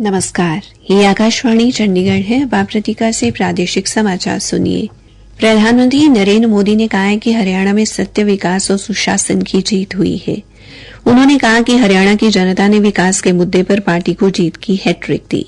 नमस्कार, ये आकाशवाणी चंडीगढ़ है। अब आप प्रतीका से प्रादेशिक समाचार सुनिए। प्रधानमंत्री नरेंद्र मोदी ने कहा है कि हरियाणा में सत्य, विकास और सुशासन की जीत हुई है। उन्होंने कहा कि हरियाणा की जनता ने विकास के मुद्दे पर पार्टी को जीत की हैट्रिक दी।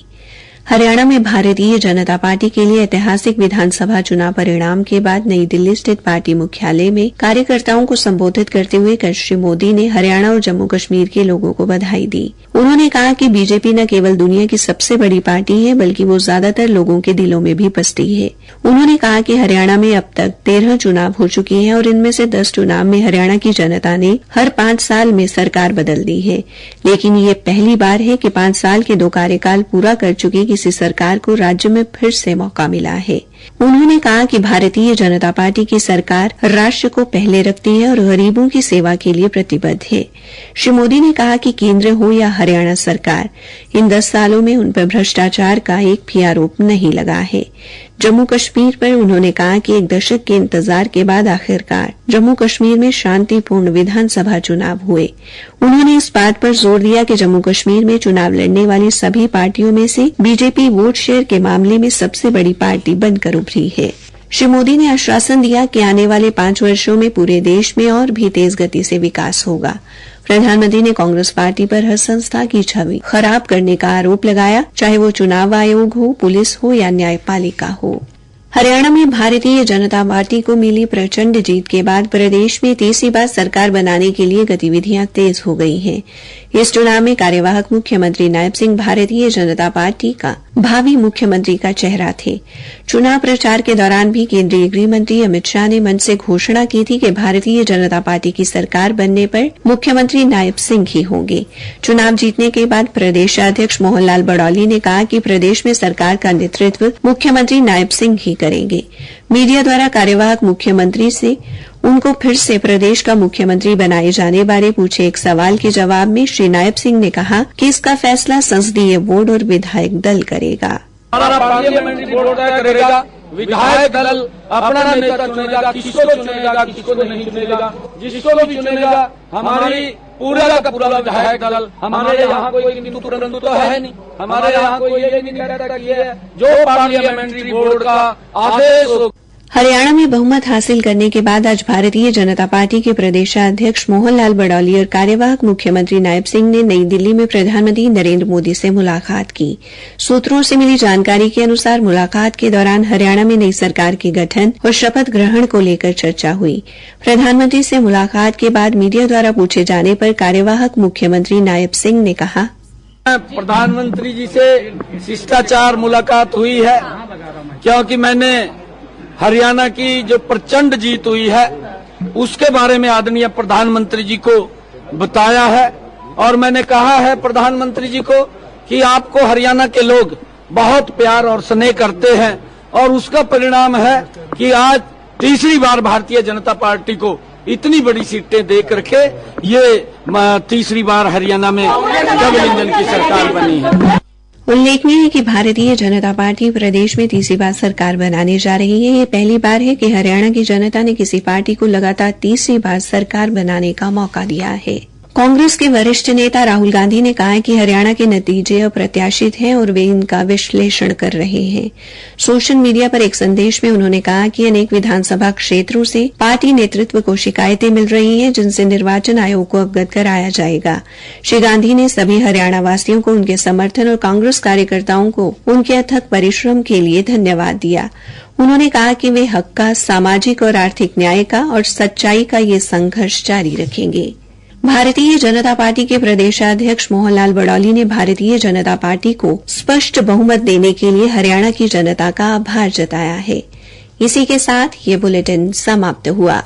हरियाणा में भारतीय जनता पार्टी के लिए ऐतिहासिक विधानसभा चुनाव परिणाम के बाद नई दिल्ली स्थित पार्टी मुख्यालय में कार्यकर्ताओं को संबोधित करते हुए कल श्री मोदी ने हरियाणा और जम्मू कश्मीर के लोगों को बधाई दी। उन्होंने कहा कि बीजेपी न केवल दुनिया की सबसे बड़ी पार्टी है, बल्कि वो ज्यादातर लोगों के दिलों में भी बसती है। उन्होंने कहा कि हरियाणा में अब तक 13 चुनाव हो चुके हैं और इनमें से 10 चुनाव में हरियाणा की जनता ने हर 5 साल में सरकार बदल दी है, लेकिन ये पहली बार है कि 5 साल के 2 कार्यकाल पूरा कर चुकी किसी सरकार को राज्य में फिर से मौका मिला है। उन्होंने कहा कि भारतीय जनता पार्टी की सरकार राष्ट्र को पहले रखती है और गरीबों की सेवा के लिए प्रतिबद्ध है। श्री मोदी ने कहा कि केंद्र हो या हरियाणा सरकार, इन 10 सालों में उन पर भ्रष्टाचार का एक भी आरोप नहीं लगा है। जम्मू कश्मीर पर उन्होंने कहा कि 1 दशक के इंतजार के बाद आखिरकार जम्मू कश्मीर में शांतिपूर्ण विधानसभा चुनाव हुए। उन्होंने इस बात पर जोर दिया कि जम्मू कश्मीर में चुनाव लड़ने वाली सभी पार्टियों में से बीजेपी वोट शेयर के मामले में सबसे बड़ी पार्टी बनकर उभरी है। श्री मोदी ने आश्वासन दिया कि आने वाले 5 वर्षों में पूरे देश में और भी तेज गति से विकास होगा। प्रधानमंत्री ने कांग्रेस पार्टी पर हर संस्था की छवि खराब करने का आरोप लगाया, चाहे वो चुनाव आयोग हो, पुलिस हो या न्यायपालिका हो। हरियाणा में भारतीय जनता पार्टी को मिली प्रचंड जीत के बाद प्रदेश में तीसरी बार सरकार बनाने के लिए गतिविधियां तेज हो गई हैं। इस चुनाव में कार्यवाहक मुख्यमंत्री नायब सिंह भारतीय जनता पार्टी का भावी मुख्यमंत्री का चेहरा थे। चुनाव प्रचार के दौरान भी केंद्रीय गृह मंत्री अमित शाह ने मंच से घोषणा की थी कि भारतीय जनता पार्टी की सरकार बनने पर मुख्यमंत्री नायब सिंह ही होंगे। चुनाव जीतने के बाद प्रदेशाध्यक्ष मोहन लाल बड़ौली ने कहा कि प्रदेश में सरकार का नेतृत्व मुख्यमंत्री नायब सिंह ही करेंगे। मीडिया द्वारा कार्यवाहक मुख्यमंत्री से उनको फिर से प्रदेश का मुख्यमंत्री बनाए जाने बारे पूछे एक सवाल के जवाब में श्री नायब सिंह ने कहा कि इसका फैसला संसदीय बोर्ड और विधायक दल करेगा। हमारा पार्लियामेंट्री बोर्ड करेगा, विधायक दल अपना नेता चुनेगा, किसको चुनेगा, किसको नहीं चुनेगा, जिसको भी चुनेगा हमारी पूरा का पूरा विधायक दल। हमारे यहाँ कोई किंतु परंतु तो है नहीं। हमारे यहाँ कोई ये नहीं कहता कि ये जो पार्लियामेंट्री बोर्ड का आदेश हो। हरियाणा में बहुमत हासिल करने के बाद आज भारतीय जनता पार्टी के प्रदेशाध्यक्ष मोहन लाल बड़ौली और कार्यवाहक मुख्यमंत्री नायब सिंह ने नई दिल्ली में प्रधानमंत्री नरेंद्र मोदी से मुलाकात की। सूत्रों से मिली जानकारी के अनुसार मुलाकात के दौरान हरियाणा में नई सरकार के गठन और शपथ ग्रहण को लेकर चर्चा हुई। प्रधानमंत्री से मुलाकात के बाद मीडिया द्वारा पूछे जाने पर कार्यवाहक मुख्यमंत्री नायब सिंह ने कहा, प्रधानमंत्री जी से शिष्टाचार मुलाकात हुई है, क्योंकि मैंने हरियाणा की जो प्रचंड जीत हुई है उसके बारे में आदरणीय प्रधानमंत्री जी को बताया है। और मैंने कहा है प्रधानमंत्री जी को कि आपको हरियाणा के लोग बहुत प्यार और स्नेह करते हैं, और उसका परिणाम है कि आज तीसरी बार भारतीय जनता पार्टी को इतनी बड़ी सीटें दे करके ये तीसरी बार हरियाणा में डबल इंजन की सरकार बनी है। उल्लेखनीय है कि भारतीय जनता पार्टी प्रदेश में तीसरी बार सरकार बनाने जा रही है। ये पहली बार है कि हरियाणा की जनता ने किसी पार्टी को लगातार तीसरी बार सरकार बनाने का मौका दिया है। कांग्रेस के वरिष्ठ नेता राहुल गांधी ने कहा है कि हरियाणा के नतीजे अप्रत्याशित हैं और वे इनका विश्लेषण कर रहे हैं। सोशल मीडिया पर एक संदेश में उन्होंने कहा कि अनेक विधानसभा क्षेत्रों से पार्टी नेतृत्व को शिकायतें मिल रही हैं, जिनसे निर्वाचन आयोग को अवगत कराया जाएगा। श्री गांधी ने सभी हरियाणा वासियों को उनके समर्थन और कांग्रेस कार्यकर्ताओं को उनके अथक परिश्रम के लिए धन्यवाद दिया। उन्होंने कहा कि वे हक का, सामाजिक और आर्थिक न्याय का और सच्चाई का ये संघर्ष जारी रखेंगे। भारतीय जनता पार्टी के प्रदेशाध्यक्ष मोहन लाल बड़ौली ने भारतीय जनता पार्टी को स्पष्ट बहुमत देने के लिए हरियाणा की जनता का आभार जताया है। इसी के साथ ये बुलेटिन समाप्त हुआ।